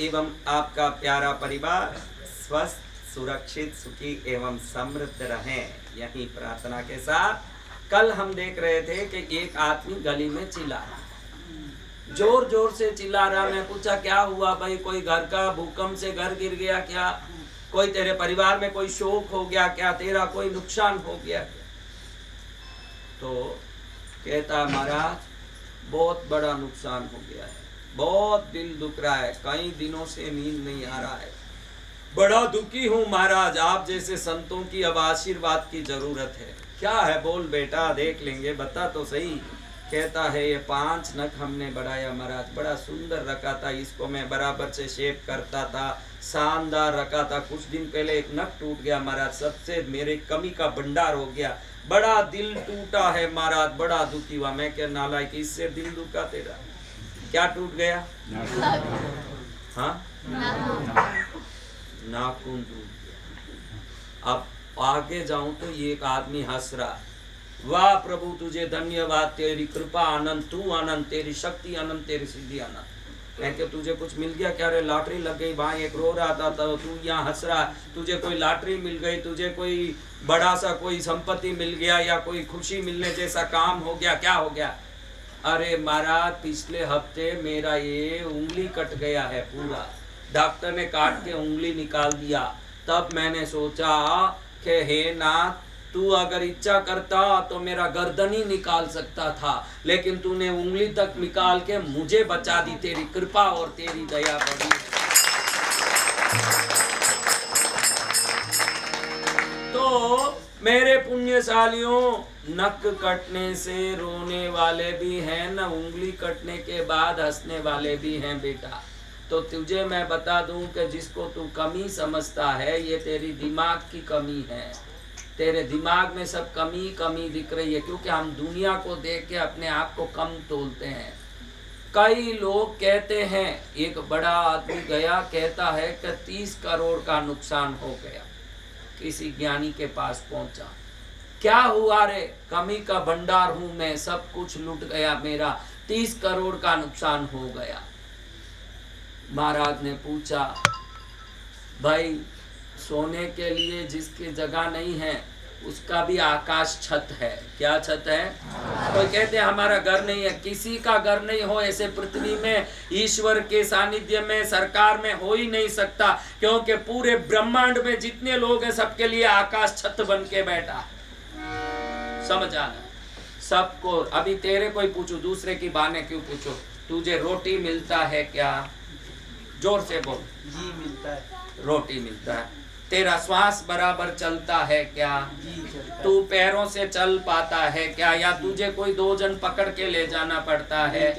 एवं आपका प्यारा परिवार स्वस्थ, सुरक्षित, सुखी एवं समृद्ध रहें, यही प्रार्थना के साथ। कल हम देख रहे थे कि एक आदमी गली में चिल्ला रहा, जोर जोर से चिल्ला रहा। मैं पूछा क्या हुआ भाई, कोई घर का भूकंप से घर गिर गया क्या, कोई तेरे परिवार में कोई शोक हो गया क्या, तेरा कोई नुकसान हो गया क्या? तो कहता महाराज बहुत बड़ा नुकसान हो गया है, बहुत दिल दुख रहा है, कई दिनों से नींद नहीं आ रहा है, बड़ा दुखी हूँ महाराज, आप जैसे संतों की अब आशीर्वाद की जरूरत है। क्या है बोल बेटा, देख लेंगे, बता तो सही। कहता है ये 5 नख हमने बढ़ाया महाराज, बड़ा सुंदर रखा था, इसको मैं बराबर से शेप करता था, शानदार रखा था। कुछ दिन पहले एक नख टूट गया महाराज, सबसे मेरे कमी का भंडार हो गया, बड़ा दिल टूटा है महाराज, बड़ा दुखी हुआ। मैं क्या नालायक, इससे दिल दुखा तेरा? क्या टूट गया? हाँ, नाखून टूट गया। अब आगे जाऊं तो ये एक आदमी हंस रहा, वाह प्रभु तुझे धन्यवाद, तेरी कृपा आनंद, तू आनंद, तेरी शक्ति आनंद, तेरी सिद्धि आनंद। मैं क्या तुझे कुछ मिल गया क्या रे? लॉटरी लग गई, वहां एक रो रहा था तो तू यहाँ हंस रहा, तुझे कोई लॉटरी मिल गई, तुझे कोई बड़ा सा कोई संपत्ति मिल गया या कोई खुशी मिलने जैसा काम हो गया, क्या हो गया? अरे महाराज पिछले हफ्ते मेरा ये उंगली कट गया है पूरा, डॉक्टर ने काट के उंगली निकाल दिया। तब मैंने सोचा कि हे नाथ, तू अगर इच्छा करता तो मेरा गर्दन ही निकाल सकता था, लेकिन तूने उंगली तक निकाल के मुझे बचा दी, तेरी कृपा और तेरी दया बड़ी। तो मेरे पुण्यशालियों, नक कटने से रोने वाले भी हैं न, उंगली कटने के बाद हंसने वाले भी हैं बेटा। तो तुझे मैं बता दूं कि जिसको तू कमी समझता है, ये तेरी दिमाग की कमी है, तेरे दिमाग में सब कमी कमी दिख रही है, क्योंकि हम दुनिया को देख के अपने आप को कम तोलते हैं। कई लोग कहते हैं, एक बड़ा आदमी गया कहता है कि 30 करोड़ का नुकसान हो गया, किसी ज्ञानी के पास पहुंचा, क्या हुआ रे? कमी का भंडार हूं मैं, सब कुछ लूट गया मेरा, 30 करोड़ का नुकसान हो गया। महाराज ने पूछा, भाई सोने के लिए जिसकी जगह नहीं है उसका भी आकाश छत है। क्या छत है? कोई कहते हैं हमारा घर नहीं है, किसी का घर नहीं हो ऐसे पृथ्वी में, ईश्वर के सानिध्य में, सरकार में हो ही नहीं सकता, क्योंकि पूरे ब्रह्मांड में जितने लोग हैं सबके लिए आकाश छत बन के बैठा है। समझ आना सबको। अभी तेरे कोई पूछो, दूसरे की बाने क्यों पूछो? तुझे रोटी मिलता है क्या? जोर से बोल। जी मिलता है। रोटी मिलता है। तेरा श्वास बराबर चलता है क्या? जी चलता है। तू पैरों से चल पाता है क्या, या तुझे कोई 2 जन पकड़ के ले जाना पड़ता है?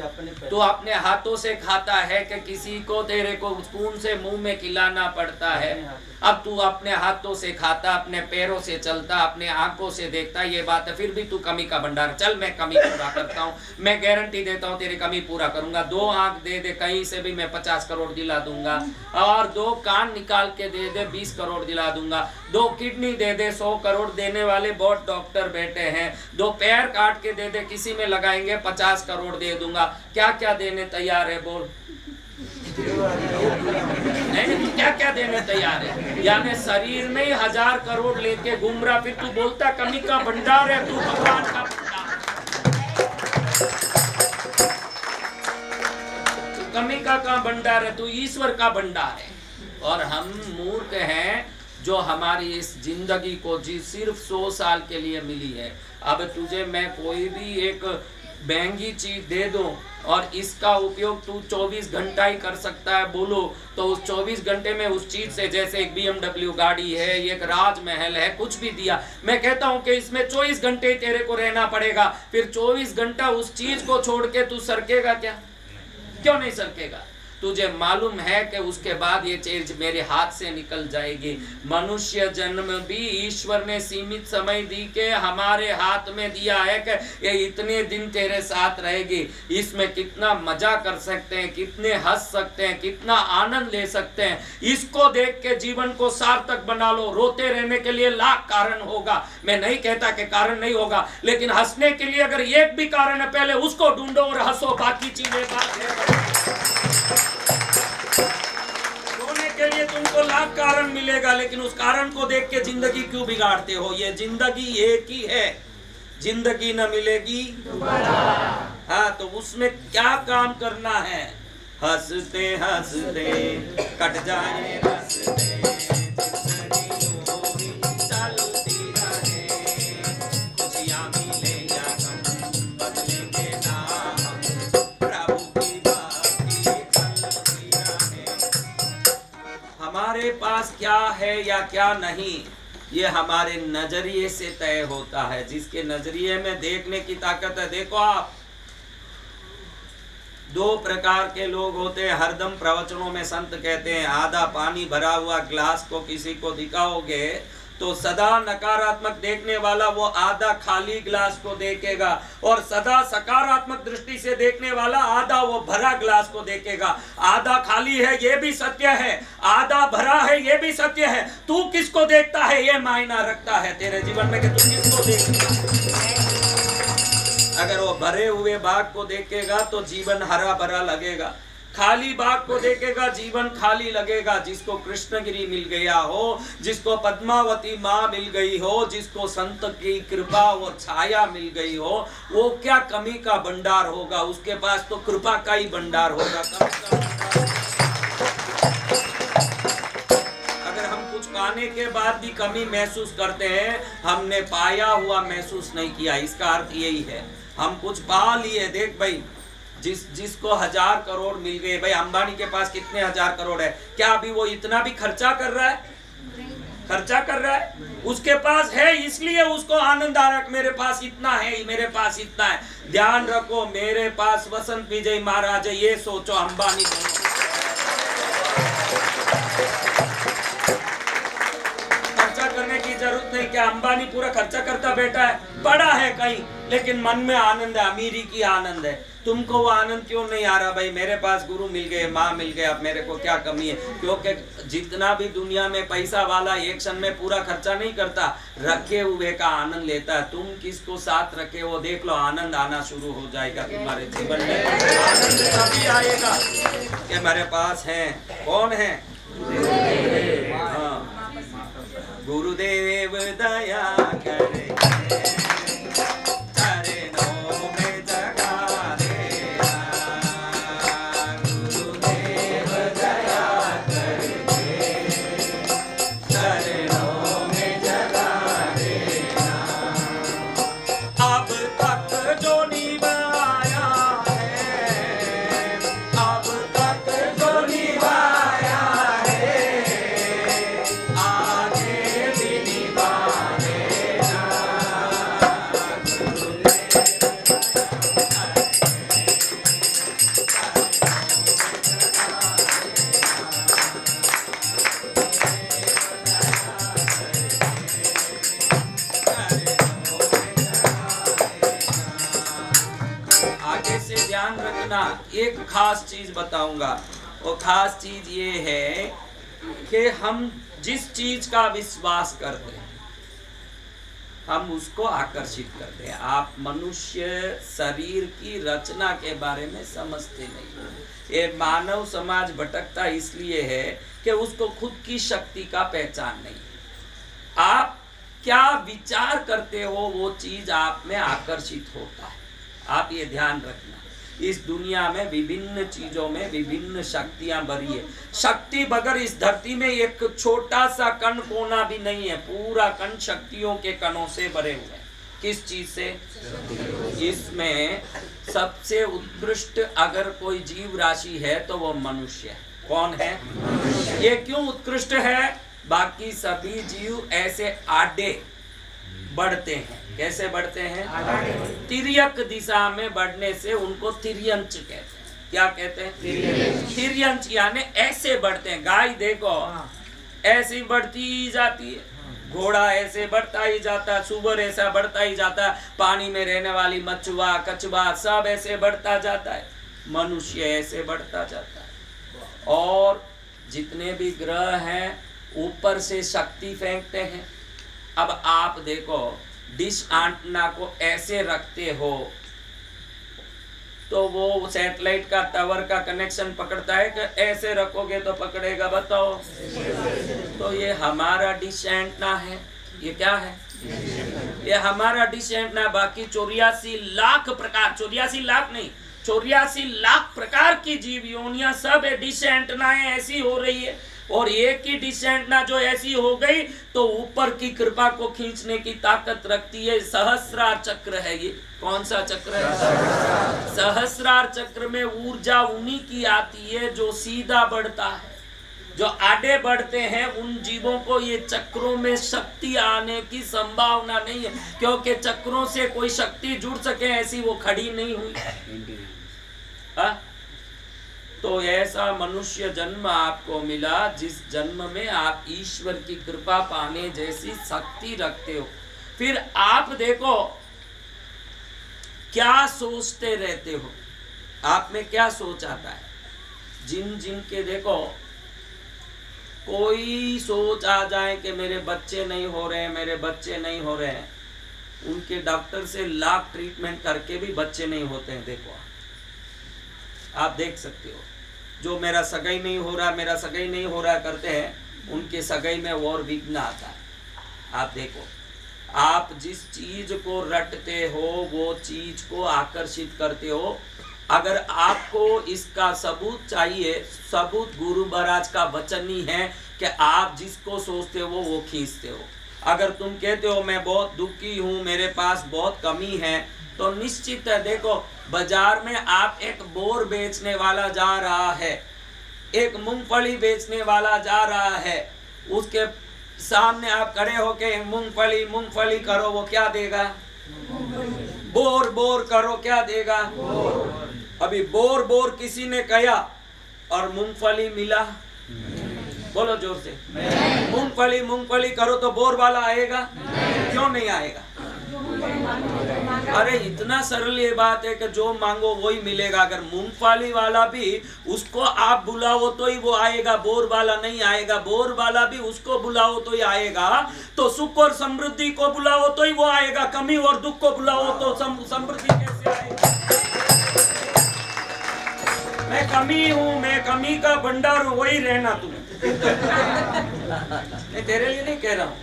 तू अपने हाथों से खाता है कि किसी को तेरे को स्पून से मुंह में खिलाना पड़ता है? अब तू अपने हाथों से खाता, अपने पैरों से चलता, अपने आंखों से देखता, ये बात है, फिर भी तू कमी का भंडार। चल मैं कमी पूरा करता हूँ, मैं गारंटी देता हूँ तेरी कमी पूरा करूंगा। 2 आंख दे दे कहीं से भी, मैं 50 करोड़ दिला दूंगा, और 2 कान निकाल के दे दे 20 करोड़ दिला दूंगा, 2 किडनी दे दे 100 करोड़ देने वाले बहुत डॉक्टर बैठे हैं, 2 पैर काट के दे दे किसी में लगाएंगे 50 करोड़ दे दूंगा। क्या क्या देने तैयार है बोल? नहीं, तू क्या क्या देने तैयार है? यानी शरीर में 1000 करोड़ लेके घूम रहा, फिर तू बोलता कमी का भंडार है, तू भगवान का भंडार। तू कमी का भंडार है, तू ईश्वर का भंडार है। और हम मूर्ख हैं जो हमारी इस जिंदगी को जी सिर्फ 100 साल के लिए मिली है। अब तुझे मैं कोई भी एक महंगी चीज दे दूं और इसका उपयोग तू 24 घंटा ही कर सकता है, बोलो तो उस 24 घंटे में उस चीज से, जैसे एक BMW गाड़ी है, एक राजमहल है, कुछ भी दिया, मैं कहता हूं कि इसमें 24 घंटे तेरे को रहना पड़ेगा, फिर 24 घंटा उस चीज को छोड़ के तू सरकेगा क्या? क्यों नहीं सरकेगा? तुझे मालूम है कि उसके बाद ये चीज मेरे हाथ से निकल जाएगी। मनुष्य जन्म भी ईश्वर ने सीमित समय दी के हमारे हाथ में दिया है कि ये इतने दिन तेरे साथ रहेगी। इसमें कितना मजा कर सकते हैं, कितने हंस सकते हैं, कितना आनंद ले सकते हैं। इसको देख के जीवन को सार्थक बना लो। रोते रहने के लिए लाख कारण होगा, मैं नहीं कहता कि कारण नहीं होगा, लेकिन हंसने के लिए अगर एक भी कारण है पहले उसको ढूंढो और हंसो, बाकी चीजें बात है। तुमको लाख कारण मिलेगा, लेकिन उस कारण को देख के जिंदगी क्यों बिगाड़ते हो? ये जिंदगी एक ही है, जिंदगी न मिलेगी दोबारा। हाँ, तो उसमें क्या काम करना है? हंसते हंसते कट जाए हंसते, हमारे पास क्या है या क्या नहीं, ये हमारे नजरिए से तय होता है। जिसके नजरिए में देखने की ताकत है, देखो आप, दो प्रकार के लोग होते हैं। हरदम प्रवचनों में संत कहते हैं, आधा पानी भरा हुआ ग्लास को किसी को दिखाओगे तो सदा नकारात्मक देखने वाला वो आधा खाली ग्लास को देखेगा, और सदा सकारात्मक दृष्टि से देखने वाला आधा वो भरा ग्लास को देखेगा। आधा खाली है ये भी सत्य है, आधा भरा है ये भी सत्य है। तू किसको देखता है ये मायना रखता है तेरे जीवन में कि तू किसको देखता है। अगर वो भरे हुए बाग को देखेगा तो जीवन हरा भरा लगेगा, खाली बाग को देखेगा जीवन खाली लगेगा। जिसको कृष्णगिरी मिल गया हो, जिसको पद्मावती माँ मिल गई हो, जिसको संत की कृपा और छाया मिल गई हो, वो क्या कमी का भंडार होगा? उसके पास तो कृपा का ही भंडार होगा। अगर हम कुछ पाने के बाद भी कमी महसूस करते हैं, हमने पाया हुआ महसूस नहीं किया, इसका अर्थ यही है। हम कुछ पा लिए, देख भाई, जिसको 1000 करोड़ मिल गए, भाई अंबानी के पास कितने 1000 करोड़ है, क्या अभी वो इतना भी खर्चा कर रहा है? खर्चा कर रहा है? उसके पास है इसलिए उसको आनंद आ रहा है, मेरे पास इतना है, मेरे पास इतना है। ध्यान रखो, मेरे पास वसंत विजय महाराज है, ये सोचो अंबानी बनो। खर्चा करने की जरूरत नहीं। क्या अंबानी पूरा खर्चा करता बैठा है? पड़ा है कहीं, लेकिन मन में आनंद है, अमीरी की आनंद है। तुमको वो आनंद क्यों नहीं आ रहा? भाई मेरे पास गुरु मिल गए, माँ मिल गए, अब मेरे को क्या कमी है? क्योंकि जितना भी दुनिया में पैसा वाला एक क्षण में पूरा खर्चा नहीं करता, रखे हुए का आनंद लेता है। तुम किसको साथ रखे हो देख लो, आनंद आना शुरू हो जाएगा तुम्हारे जीवन में। आनंद तभी आएगा कि मेरे पास है। कौन है? हाँ, गुरुदेव दया करे, एक खास चीज बताऊंगा। वो खास चीज ये है कि हम जिस चीज का विश्वास करते हैं हम उसको आकर्षित करते हैं। आप मनुष्य शरीर की रचना के बारे में समझते नहीं। ये मानव समाज भटकता इसलिए है कि उसको खुद की शक्ति का पहचान नहीं। आप क्या विचार करते हो वो चीज आप में आकर्षित होता है। आप ये ध्यान रखना। इस दुनिया में विभिन्न चीजों में विभिन्न शक्तियां भरी है। शक्ति बगैर इस धरती में एक छोटा सा कण कोना भी नहीं है। पूरा कण शक्तियों के कणों से भरे हुए हैं। किस चीज से? इसमें सबसे उत्कृष्ट अगर कोई जीव राशि है तो वो मनुष्य है। कौन है? ये क्यों उत्कृष्ट है? बाकी सभी जीव ऐसे आड़े बढ़ते हैं। कैसे बढ़ते हैं? तिर्यक दिशा में बढ़ने से उनको तिर्यंच कहते हैं। क्या कहते हैं? तिर्यंच यानी ऐसे बढ़ते हैं। गाय देखो ऐसी बढ़ती ही जाती है, घोड़ा ऐसे बढ़ता ही जाता है, सुअर ऐसा बढ़ता ही जाता है, पानी में रहने वाली मछुआ कछुआ सब ऐसे बढ़ता जाता है, मनुष्य ऐसे बढ़ता जाता है। और जितने भी ग्रह हैं ऊपर से शक्ति फेंकते हैं। अब आप देखो डिश एंटीना को ऐसे रखते हो तो वो सैटेलाइट का टावर का कनेक्शन पकड़ता है कि ऐसे रखोगे तो पकड़ेगा, बताओ। तो ये हमारा डिश एंटीना है, ये क्या है, ये हमारा डिश एंटीना। बाकी 84 लाख प्रकार, 84 लाख नहीं, 84 लाख प्रकार की जीव योनियां सब डिश एंटीनाएं ऐसी हो रही है। और एक ही डिश एंटीना जो ऐसी हो गई तो ऊपर की कृपा को खींचने की ताकत रखती है। सहस्रार चक्र है ये। कौन सा चक्र है? सहस्रार चक्र में ऊर्जा उन्हीं की आती है जो सीधा बढ़ता है। जो आगे बढ़ते हैं उन जीवों को ये चक्रों में शक्ति आने की संभावना नहीं है, क्योंकि चक्रों से कोई शक्ति जुड़ सके ऐसी वो खड़ी नहीं हुई। तो ऐसा मनुष्य जन्म आपको मिला जिस जन्म में आप ईश्वर की कृपा पाने जैसी शक्ति रखते हो। फिर आप देखो क्या सोचते रहते हो, आप में क्या सोच आता है। जिन के देखो कोई सोच आ जाए कि मेरे बच्चे नहीं हो रहे हैं, मेरे बच्चे नहीं हो रहे हैं, उनके डॉक्टर से लाख ट्रीटमेंट करके भी बच्चे नहीं होते हैं। देखो आप देख सकते हो, जो मेरा सगाई नहीं हो रहा, मेरा सगाई नहीं हो रहा करते हैं, उनके सगाई में और विघ्न आता है। आप देखो, आप जिस चीज को रटते हो वो चीज को आकर्षित करते हो। अगर आपको इसका सबूत चाहिए, सबूत गुरु महाराज का वचन ही है कि आप जिसको सोचते हो वो खींचते हो। अगर तुम कहते हो मैं बहुत दुखी हूँ, मेरे पास बहुत कमी है, तो निश्चित है। देखो बाजार में आप एक बोर बेचने वाला जा रहा है, एक मूंगफली बेचने वाला जा रहा है, उसके सामने आप खड़े होके मूंगफली मूंगफली करो, वो क्या देगा? बोर बोर करो, क्या देगा? अभी बोर बोर किसी ने कहा और मूंगफली मिला, बोलो जोर से। मूंगफली मूंगफली करो तो बोर वाला आएगा? क्यों नहीं आएगा? अरे इतना सरल ये बात है कि जो मांगो वही मिलेगा। अगर मूंगफली वाला भी उसको आप बुलाओ तो ही वो आएगा, बोर वाला नहीं आएगा। बोर वाला भी उसको बुलाओ तो ही आएगा। तो सुख और समृद्धि को बुलाओ तो ही वो आएगा, कमी और दुख को बुलाओ तो समृद्धि कैसे आएगी? मैं कमी हूँ, मैं कमी का भंडार हूँ, वही रहना तुम। मैं तेरे लिए नहीं कह रहा हूँ।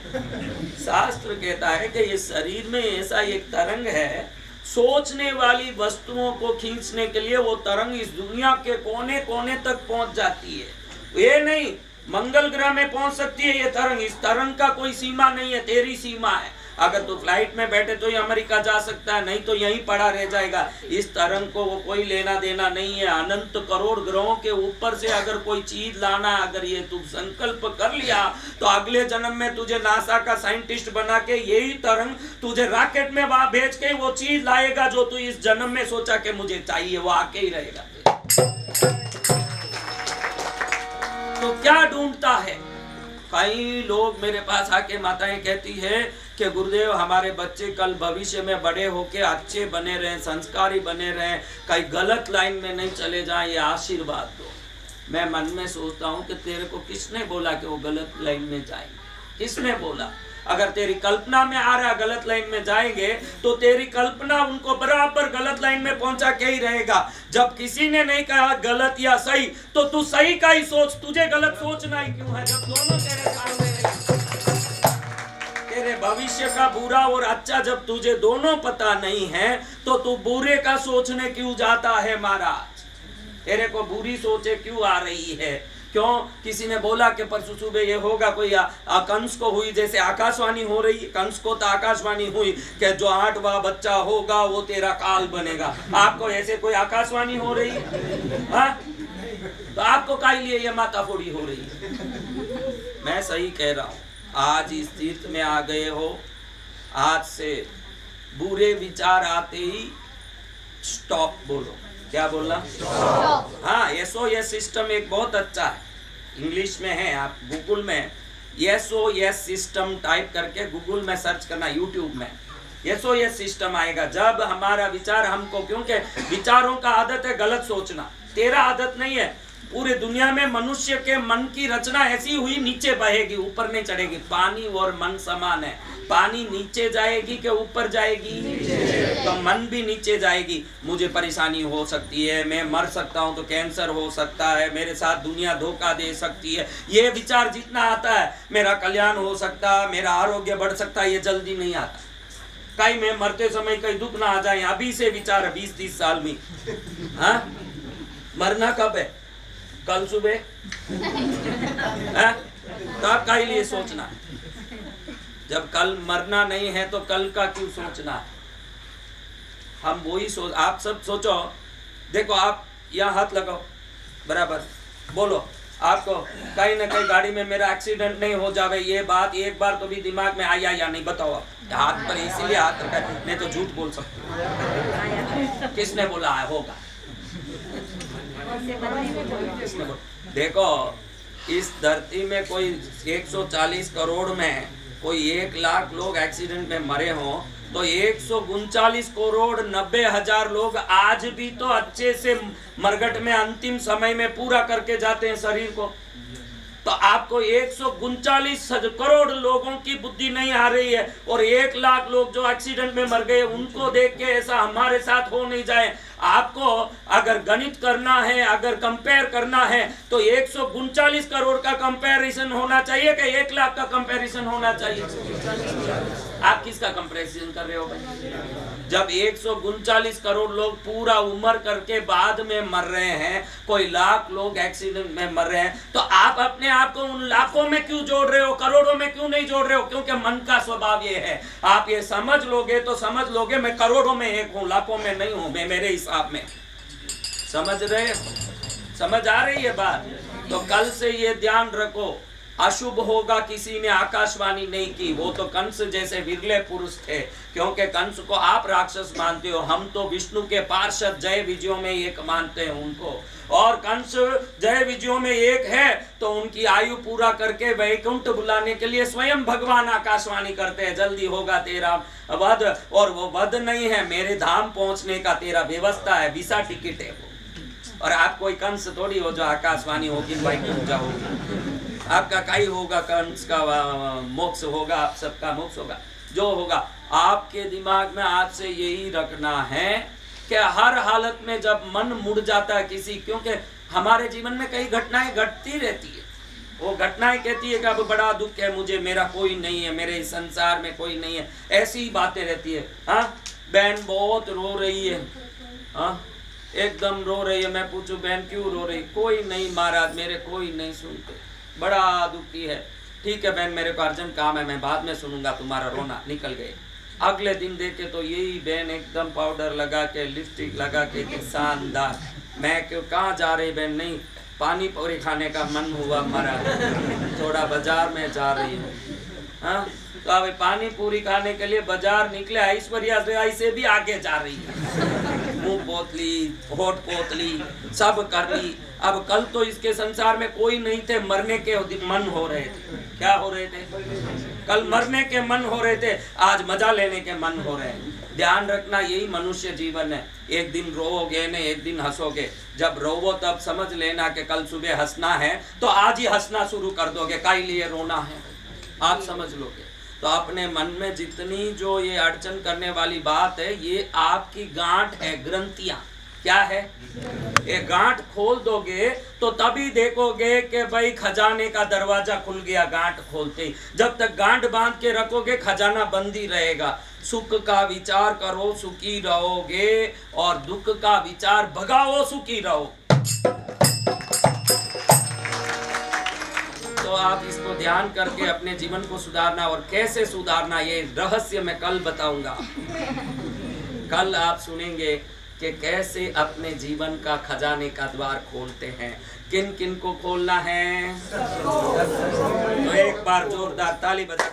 शास्त्र कहता है कि ये शरीर में ऐसा एक तरंग है, सोचने वाली वस्तुओं को खींचने के लिए वो तरंग इस दुनिया के कोने कोने तक पहुंच जाती है। ये नहीं मंगल ग्रह में पहुंच सकती है ये तरंग, इस तरंग का कोई सीमा नहीं है, तेरी सीमा है। अगर तू फ्लाइट में बैठे तो ही अमेरिका जा सकता है, नहीं तो यहीं पड़ा रह जाएगा। इस तरंग को वो कोई लेना देना नहीं है। अनंत करोड़ ग्रहों के ऊपर से अगर कोई चीज लाना, अगर ये तू संकल्प कर लिया तो अगले जन्म में तुझे नासा का साइंटिस्ट बना के यही तरंग तुझे रॉकेट में वहां भेज के वो चीज लाएगा जो तू इस जन्म में सोचा कि मुझे चाहिए, वो आके ही रहेगा। तो क्या ढूंढता है? कई लोग मेरे पास आके माताएं कहती है कि गुरुदेव हमारे बच्चे कल भविष्य में बड़े होके अच्छे बने रहें, संस्कारी बने रहें, कहीं गलत लाइन में नहीं चले जाएं, ये आशीर्वाद दो। मैं मन में सोचता हूँ कि तेरे को किसने बोला कि वो गलत लाइन में जाएंगे? किसने बोला? अगर तेरी कल्पना में आ रहा गलत लाइन में जाएंगे तो तेरी कल्पना उनको बराबर गलत लाइन में पहुंचा के ही रहेगा। जब किसी ने नहीं कहा गलत या सही तो तू सही का ही सोच, तुझे गलत सोचना ही क्यों है? जब दोनों तेरे सामने तेरे भविष्य का बुरा और अच्छा जब तुझे दोनों पता नहीं है तो तू बुरे का सोचने क्यों जाता है? महाराज तेरे को बुरी सोचे क्यों आ रही है? क्यों? किसी ने बोला कि परसों सुबह ये होगा, कोई कंस को हुई जैसे आकाशवाणी हो रही है, कंस को तो आकाशवाणी हुई कि जो 8वां बच्चा होगा वो तेरा काल बनेगा। आपको ऐसे कोई आकाशवाणी हो रही है? हाँ? तो आपको काहे लिए ये माता फोड़ी हो रही है? मैं सही कह रहा हूँ। आज इस तीर्थ में आ गए हो, आज से बुरे विचार आते ही स्टॉप बोलो। क्या बोलना? हाँ, SOS सिस्टम एक बहुत अच्छा है, इंग्लिश में है, आप गूगल में SOS सिस्टम टाइप करके गूगल में सर्च करना, यूट्यूब में SOS सिस्टम आएगा। जब हमारा विचार हमको, क्योंकि विचारों का आदत है गलत सोचना, तेरा आदत नहीं है। पूरे दुनिया में मनुष्य के मन की रचना ऐसी हुई, नीचे बहेगी ऊपर नहीं चढ़ेगी। पानी और मन समान है। पानी नीचे जाएगी कि ऊपर जाएगी? तो मन भी नीचे जाएगी। मुझे परेशानी हो सकती है, मैं मर सकता हूँ, तो कैंसर हो सकता है, मेरे साथ दुनिया धोखा दे सकती है, ये विचार जितना आता है, मेरा कल्याण हो सकता है, मेरा आरोग्य बढ़ सकता है, ये जल्दी नहीं आता। कहीं मैं मरते समय कहीं दुख ना आ जाए, अभी से विचार है 20-30 साल में। हाँ, मरना कब है? कल सुबह। तब का लिए सोचना है। जब कल मरना नहीं है तो कल का क्यों सोचना है? हम वही सोच, आप सब सोचो। देखो आप यहाँ हाथ लगाओ, बराबर बोलो, आपको कहीं ना कहीं गाड़ी में मेरा एक्सीडेंट नहीं हो जावे, ये बात एक बार तो भी दिमाग में आया या नहीं? बताओ आप। हाथ पर इसीलिए हाथ रखा है, नहीं तो झूठ बोल सकते हो। किसने बोला है होगा? किसने बोला? देखो इस धरती में कोई 140 करोड़ में कोई 1 लाख लोग एक्सीडेंट में मरे हों, तो 139 करोड़ 90,000 लोग आज भी तो अच्छे से मरघट में अंतिम समय में पूरा करके जाते हैं शरीर को। तो आपको 139 करोड़ लोगों की बुद्धि नहीं आ रही है, और 1 लाख लोग जो एक्सीडेंट में मर गए उनको देख के ऐसा हमारे साथ हो नहीं जाए। आपको अगर गणित करना है, अगर कंपेयर करना है, तो 139 करोड़ का कंपैरिजन होना चाहिए कि 1 लाख का कंपैरिजन होना चाहिए? आप किसका कंपैरिजन कर रहे हो भाई? जब 139 करोड़ लोग पूरा उम्र करके बाद में मर रहे हैं, कोई लाख लोग एक्सीडेंट में मर रहे हैं, तो आप अपने आप को उन लाखों में क्यों जोड़ रहे हो, करोड़ों में क्यों नहीं जोड़ रहे हो? क्योंकि मन का स्वभाव ये है। आप ये समझ लोगे तो समझ लोगे मैं करोड़ों में एक हूँ, लाखों में नहीं हूँ, मैं मेरे हिसाब में। समझ रहे हो? समझ आ रही है बात? तो कल से ये ध्यान रखो, अशुभ होगा किसी ने आकाशवाणी नहीं की। वो तो कंस जैसे विरले पुरुष थे, क्योंकि कंस को आप राक्षस मानते हो, हम तो विष्णु के पार्षद जय विजयों में एक मानते हैं उनको। और कंस जय विजयों में एक है तो उनकी आयु पूरा करके वैकुंठ बुलाने के लिए स्वयं भगवान आकाशवाणी करते हैं, जल्दी होगा तेरा वध। और वो वध नहीं है, मेरे धाम पहुंचने का तेरा व्यवस्था है, वीसा टिकट है वो। और आप कोई कंस थोड़ी हो जो आकाशवाणी होगी वैकुंठ जाओगे। आपका कई होगा, कंस का मोक्ष होगा, आप सबका मोक्ष होगा। जो होगा आपके दिमाग में आज से यही रखना है कि हर हालत में जब मन मुड़ जाता है किसी, क्योंकि हमारे जीवन में कई घटनाएं घटती रहती है, वो घटनाएं कहती है कि अब बड़ा दुख है मुझे, मेरा कोई नहीं है, मेरे संसार में कोई नहीं है, ऐसी ही बातें रहती है। हाँ, बहन बहुत रो रही है, हाँ एकदम रो रही है। मैं पूछूं बहन क्यों रो रही? कोई नहीं महाराज, मेरे कोई नहीं सुनते, बड़ा दुखी है। ठीक है बहन, मेरे को अर्जेंट काम है, मैं बाद में सुनूंगा तुम्हारा रोना। निकल गए। अगले दिन देखे तो यही बहन एकदम पाउडर लगा के, लिपस्टिक लगा के, शानदार। मैं क्यों, कहाँ जा रही बहन? नहीं, पानी पूरी खाने का मन हुआ हमारा, थोड़ा बाजार में जा रही हूँ। हाँ, तो अब पानी पूरी खाने के लिए बाजार निकले, ऐश्वर्या से भी आगे जा रही है, मुंह पोतली, होठ पोतली, सब कर ली। अब कल तो इसके संसार में कोई नहीं थे, मरने के मन हो रहे थे। क्या हो रहे थे? कल मरने के मन हो रहे थे, आज मजा लेने के मन हो रहे हैं। ध्यान रखना, यही मनुष्य जीवन है। एक दिन रोओगे न एक दिन हंसोगे। जब रोवो तब समझ लेना कि कल सुबह हंसना है, तो आज ही हंसना शुरू कर दोगे, काई लिए रोना है, आप समझ लोगे। तो अपने मन में जितनी जो ये अड़चन करने वाली बात है, ये आपकी गांठ है, ग्रंथियां। क्या है? ये गांठ खोल दोगे तो तभी देखोगे कि भाई खजाने का दरवाजा खुल गया। गांठ खोलते ही, जब तक गांठ बांध के रखोगे खजाना बंद ही रहेगा। सुख का विचार करो, सुखी रहोगे, और दुख का विचार भगाओ, सुखी रहो। तो आप इसको ध्यान करके अपने जीवन को सुधारना, और कैसे सुधारना ये रहस्य मैं कल बताऊंगा। कल आप सुनेंगे कि कैसे अपने जीवन का खजाने का द्वार खोलते हैं। किन किन को खोलना है? तो एक बार जोरदार ताली बजा।